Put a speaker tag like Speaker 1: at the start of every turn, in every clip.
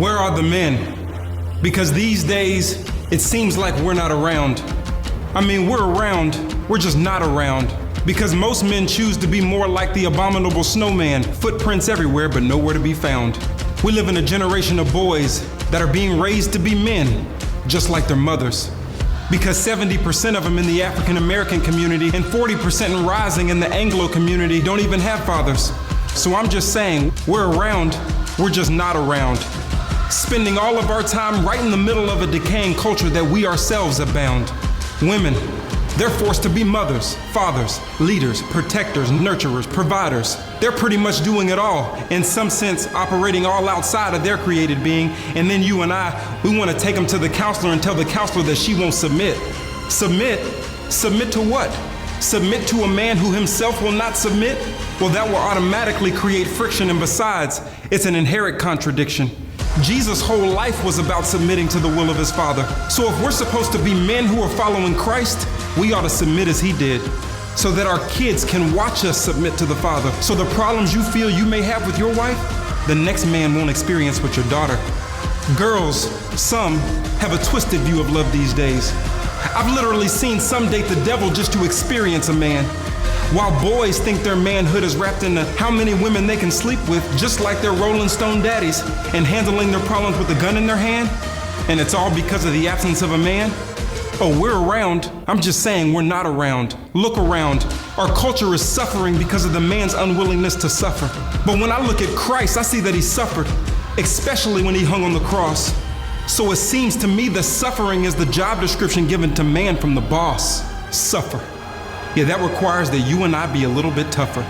Speaker 1: Where are the men? Because these days, it seems like we're not around. I mean, we're around, we're just not around. Because most men choose to be more like the abominable snowman, footprints everywhere but nowhere to be found. We live in a generation of boys that are being raised to be men, just like their mothers. Because 70% of them in the African American community and 40% and rising in the Anglo community don't even have fathers. So I'm just saying, we're around, we're just not around. Spending all of our time right in the middle of a decaying culture that we ourselves abound. Women, they're forced to be mothers, fathers, leaders, protectors, nurturers, providers. They're pretty much doing it all, in some sense operating all outside of their created being, and then you and I, we want to take them to the counselor and tell the counselor that she won't submit. Submit? Submit to what? Submit to a man who himself will not submit? Well, that will automatically create friction, and besides, it's an inherent contradiction. Jesus' whole life was about submitting to the will of his Father. So if we're supposed to be men who are following Christ, we ought to submit as he did, so that our kids can watch us submit to the Father. So the problems you feel you may have with your wife, the next man won't experience with your daughter. Girls, some have a twisted view of love these days. I've literally seen some date the devil just to experience a man, while boys think their manhood is wrapped in how many women they can sleep with, just like their Rolling Stone daddies, and handling their problems with a gun in their hand. And it's all because of the absence of a man. Oh, we're around. I'm just saying we're not around. Look around. Our culture is suffering because of the man's unwillingness to suffer. But when I look at Christ, I see that he suffered, especially when he hung on the cross. So it seems to me that suffering is the job description given to man from the boss. Suffer. Yeah, that requires that you and I be a little bit tougher.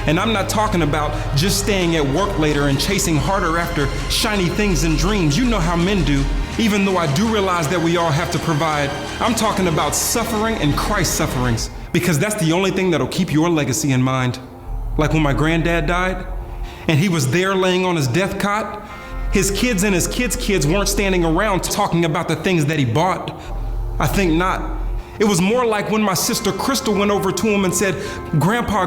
Speaker 1: And I'm not talking about just staying at work later and chasing harder after shiny things and dreams. You know how men do, even though I do realize that we all have to provide. I'm talking about suffering and Christ's sufferings, because that's the only thing that'll keep your legacy in mind. Like when my granddad died, and he was there laying on his death cot, his kids and his kids' kids weren't standing around talking about the things that he bought. I think not. It was more like when my sister Crystal went over to him and said, Grandpa,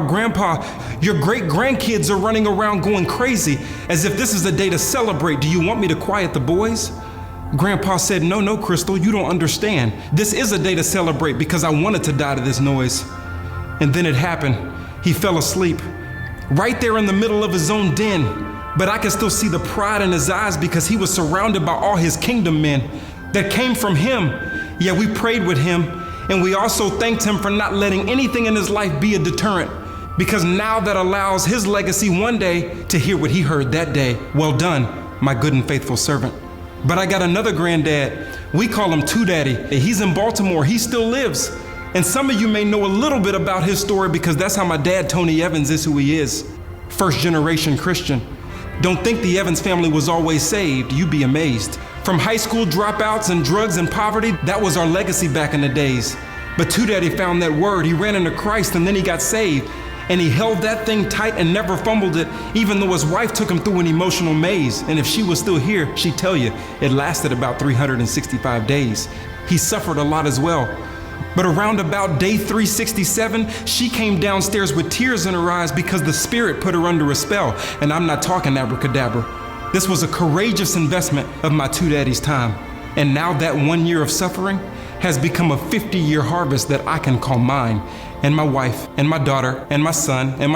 Speaker 1: your great-grandkids are running around going crazy, as if this is a day to celebrate. Do you want me to quiet the boys? Grandpa said, No, Crystal, you don't understand. This is a day to celebrate because I wanted to die to this noise. And then it happened. He fell asleep, right there in the middle of his own den. But I could still see the pride in his eyes because he was surrounded by all his kingdom men that came from him. Yeah, we prayed with him. And we also thanked him for not letting anything in his life be a deterrent, because now that allows his legacy one day to hear what he heard that day. Well done, my good and faithful servant. But I got another granddad. We call him Two Daddy. He's in Baltimore. He still lives. And some of you may know a little bit about his story because that's how my dad, Tony Evans, is who he is. First generation Christian. Don't think the Evans family was always saved. You'd be amazed. From high school dropouts and drugs and poverty, that was our legacy back in the days. But Two Daddy found that word. He ran into Christ and then he got saved. And he held that thing tight and never fumbled it, even though his wife took him through an emotional maze. And if she was still here, she'd tell you it lasted about 365 days. He suffered a lot as well. But around about day 367, she came downstairs with tears in her eyes because the Spirit put her under a spell. And I'm not talking abracadabra. This was a courageous investment of my Two Daddy's time. And now that 1 year of suffering has become a 50-year harvest that I can call mine, and my wife, and my daughter, and my son, and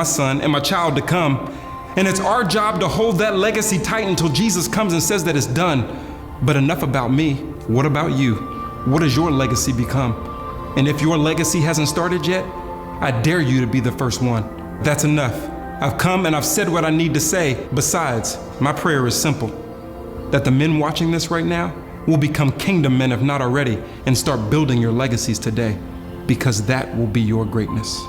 Speaker 1: my child to come. And it's our job to hold that legacy tight until Jesus comes and says that it's done. But enough about me. What about you? What does your legacy become? And if your legacy hasn't started yet, I dare you to be the first one. That's enough. I've come and I've said what I need to say. Besides, my prayer is simple, that the men watching this right now will become kingdom men if not already, and start building your legacies today, because that will be your greatness.